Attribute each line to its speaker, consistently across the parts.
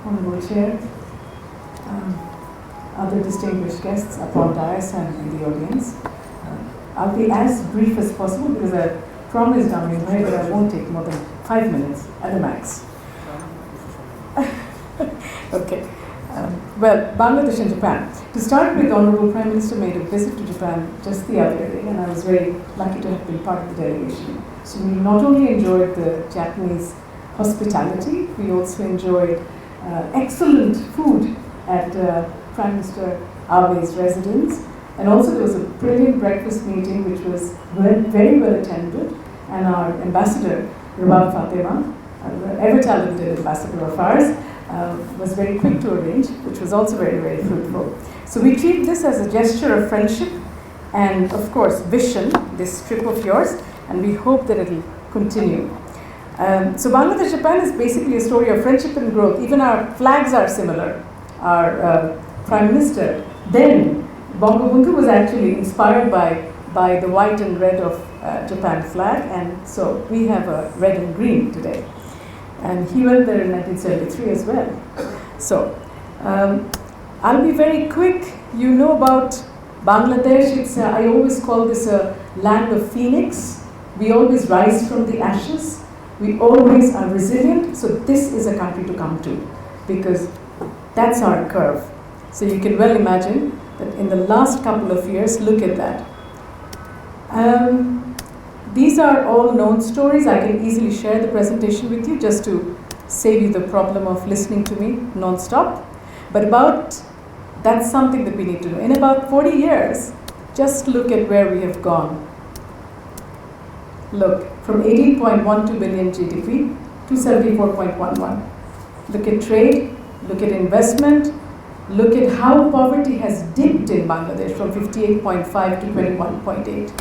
Speaker 1: Honorable Chair, other distinguished guests upon dais and in the audience. I'll be as brief as possible because I promised down in here that I won't take more than 5 minutes at the max. Okay. Well, Bangladesh and Japan. To start with, Honorable Prime Minister made a visit to Japan just the other day, and I was very lucky to have been part of the delegation. So we not only enjoyed the Japanese hospitality, we also enjoyed excellent food at Prime Minister Abe's residence. And also there was a brilliant breakfast meeting which was very well attended, and our ambassador, Rubana Huq, ever talented ambassador of ours, was very quick to arrange, which was also very fruitful. So we treat this as a gesture of friendship and, of course, vision, this trip of yours, and we hope that it will continue. So Bangladesh Japan is basically a story of friendship and growth. Even our flags are similar. Our Prime Minister, then Bangabandhu, was actually inspired by the white and red of Japan flag, and so we have a red and green today. And he went there in 1973 as well. So, I'll be very quick. You know about Bangladesh. It's I always call this a land of phoenix. We always rise from the ashes. We always are resilient. So this is a country to come to, because that's our curve. So you can well imagine that in the last couple of years, look at that. These are all known stories. I can easily share the presentation with you just to save you the problem of listening to me non-stop. But that's something that we need to know. In about 40 years, just look at where we have gone. Look, from 18.12 billion GDP to 74.11. Look at trade, look at investment, look at how poverty has dipped in Bangladesh from 58.5 to 21.8.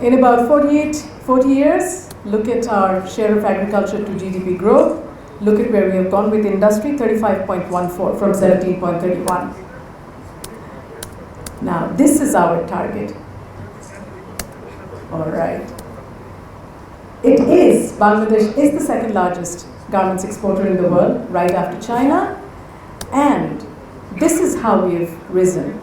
Speaker 1: In about 40 years, look at our share of agriculture to GDP growth. Look at where we have gone with industry, 35.14 from 17.31. Now, this is our target. All right. Bangladesh is the second largest garments exporter in the world, right after China. And this is how we have risen.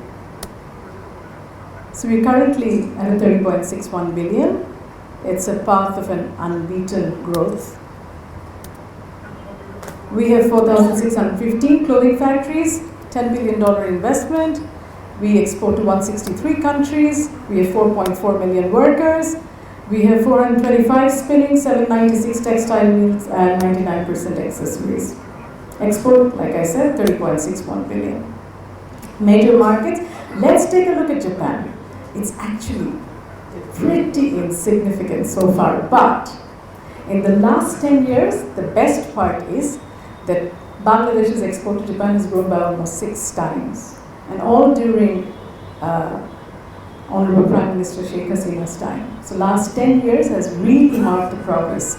Speaker 1: So we're currently at a 30.61 billion. It's a path of an unbeaten growth. We have 4,615 clothing factories, $10 billion investment. We export to 163 countries. We have 4.4 million workers. We have 425 spinning, 796 textile mills, and 99% accessories. Export, like I said, 30.61 billion. Major markets. Let's take a look at Japan. It's actually pretty insignificant so far, but in the last 10 years, the best part is that Bangladesh's export to Japan has grown by almost 6 times, and all during Honorable Prime Minister Sheikh Hasina's time. So last 10 years has really marked the progress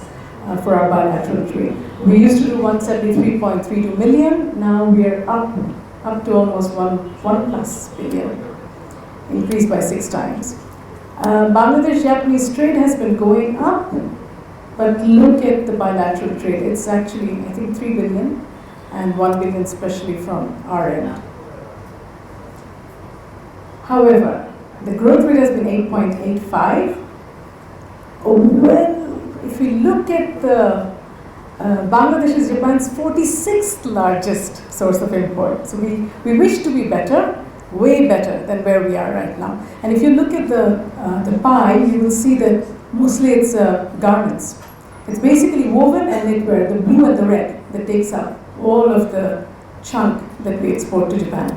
Speaker 1: for our bilateral trade. We used to do 173.32 million, now we are up to almost 1+ billion. Increased by 6 times. Bangladesh-Japanese trade has been going up, but look at the bilateral trade. It's actually, I think, 3 billion and 1 billion especially from our end. However, the growth rate has been 8.85. Well, if we look at the Bangladesh is Japan's 46th largest source of import. So we wish to be better, way better than where we are right now. And if you look at the pie, you will see that mostly it's garments. It's basically woven and knitwear, the blue and the red, that takes up all of the chunk that we export to Japan.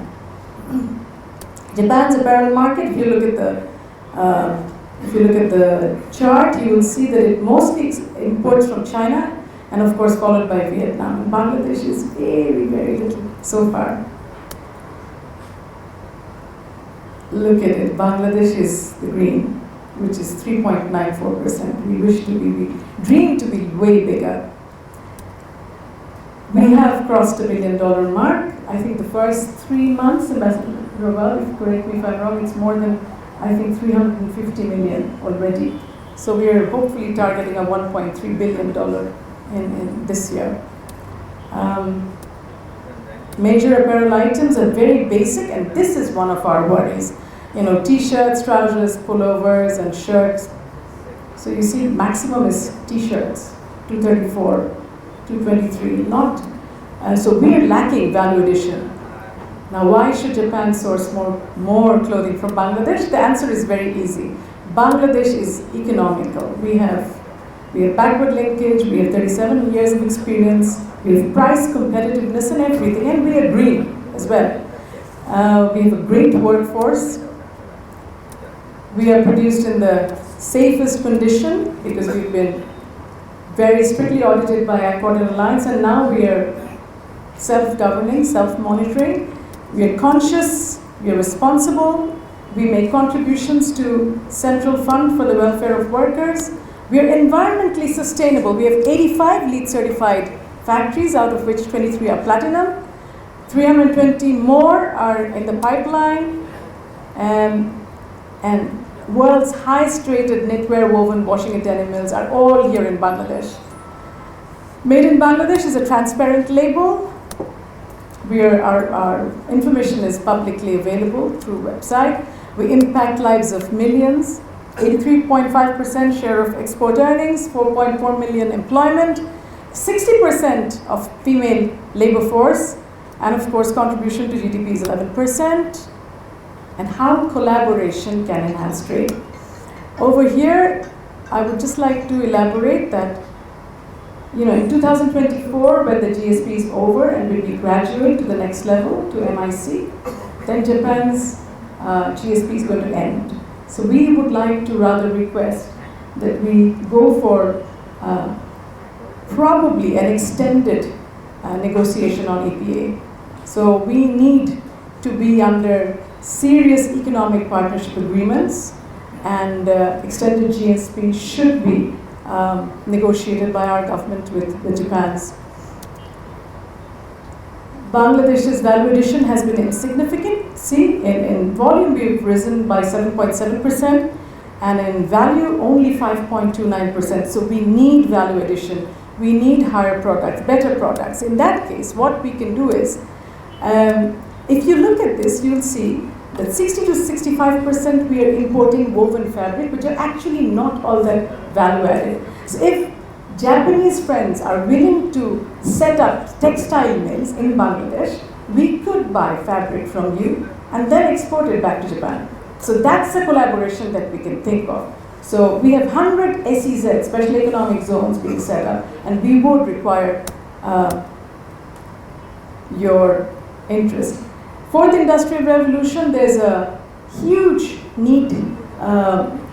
Speaker 1: Japan's apparel market, if you look at the chart, you will see that it mostly imports from China, and of course followed by Vietnam. And Bangladesh is very little so far. Look at it, Bangladesh is the green, which is 3.94%. We dream to be way bigger. We have crossed $1 billion mark. I think the first 3 months, Ambassador Rawal, correct me if I'm wrong, it's more than, I think, 350 million already. So we are hopefully targeting a $1.3 billion in this year. Major apparel items are very basic, and this is one of our worries. T-shirts, trousers, pullovers, and shirts. So you see, maximum is T-shirts, 234, 223. So we are lacking value addition. Now, why should Japan source more clothing from Bangladesh? The answer is very easy. Bangladesh is economical. We have backward linkage, we have 37 years of experience, we have price competitiveness and everything, and we are green as well. We have a great workforce. We are produced in the safest condition because we've been very strictly audited by Accorded Alliance, and now we are self-governing, self-monitoring. We are conscious, we are responsible, we make contributions to Central Fund for the Welfare of Workers. We are environmentally sustainable. We have 85 LEED certified factories, out of which 23 are platinum. 320 more are in the pipeline. And world's highest rated knitwear, woven, washing and denim mills are all here in Bangladesh. Made in Bangladesh is a transparent label. Our information is publicly available through website. We impact lives of millions. 83.5% share of export earnings, 4.4 million employment, 60% of female labor force, and of course contribution to GDP is 11%. And how collaboration can enhance trade. Over here, I would just like to elaborate that in 2024, when the GSP is over and when we graduate to the next level, to MIC, then Japan's GSP is going to end. So we would like to rather request that we go for probably an extended negotiation on EPA. So we need to be under serious economic partnership agreements, and extended GSP should be negotiated by our government with Japan's. Bangladesh's value addition has been insignificant. See, in volume we've risen by 7.7%, and in value only 5.29%. So we need value addition. We need higher products, better products. In that case, what we can do is, if you look at this, you'll see that 60 to 65% we are importing woven fabric, which are actually not all that value added. So if Japanese friends are willing to set up textile mills in Bangladesh, we could buy fabric from you and then export it back to Japan. So that's a collaboration that we can think of. So we have 100 SEZ, special economic zones, being set up, and we would require your interest. Fourth industrial revolution, there's a huge need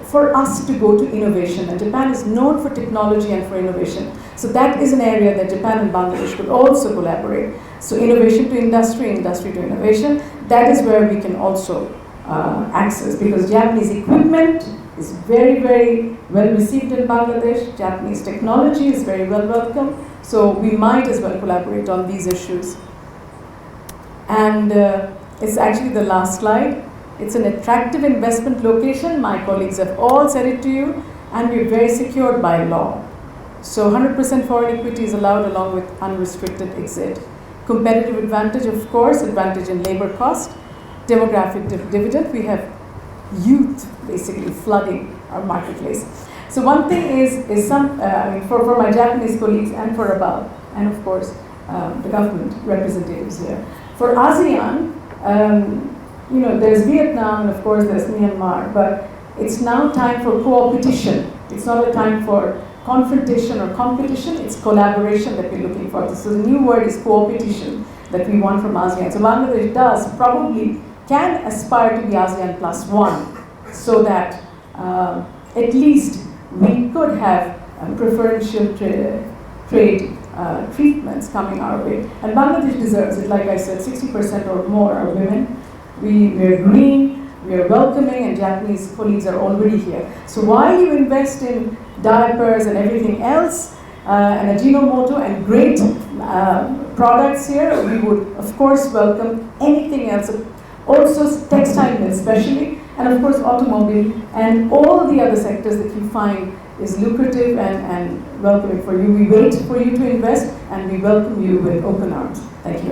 Speaker 1: for us to go to innovation, and Japan is known for technology and for innovation. So that is an area that Japan and Bangladesh could also collaborate. So innovation to industry, industry to innovation, that is where we can also access, because Japanese equipment is very, very well received in Bangladesh. Japanese technology is very well welcome. So we might as well collaborate on these issues. And it's actually the last slide. It's an attractive investment location. My colleagues have all said it to you, and we're very secured by law. So 100% foreign equity is allowed along with unrestricted exit. Competitive advantage, of course, advantage in labor cost, demographic dividend. We have youth basically flooding our marketplace. So one thing is for my Japanese colleagues and for Bhaban, and of course the government representatives here. For ASEAN, there's Vietnam and of course there's Myanmar, but it's now time for co-opetition. It's not a time for confrontation or competition, it's collaboration that we're looking for. So the new word is co-opetition that we want from ASEAN. So Bangladesh can aspire to be ASEAN +1, so that at least we could have preferential trade treatments coming our way. And Bangladesh deserves it. Like I said, 60% or more are women. We're green, we are welcoming, and Japanese colleagues are already here. So while you invest in diapers and everything else, and Ajinomoto and great products here, we would of course welcome anything else. Also textile mills especially, and of course automobile and all the other sectors that you find is lucrative and welcoming for you. We wait for you to invest, and we welcome you with open arms. Thank you.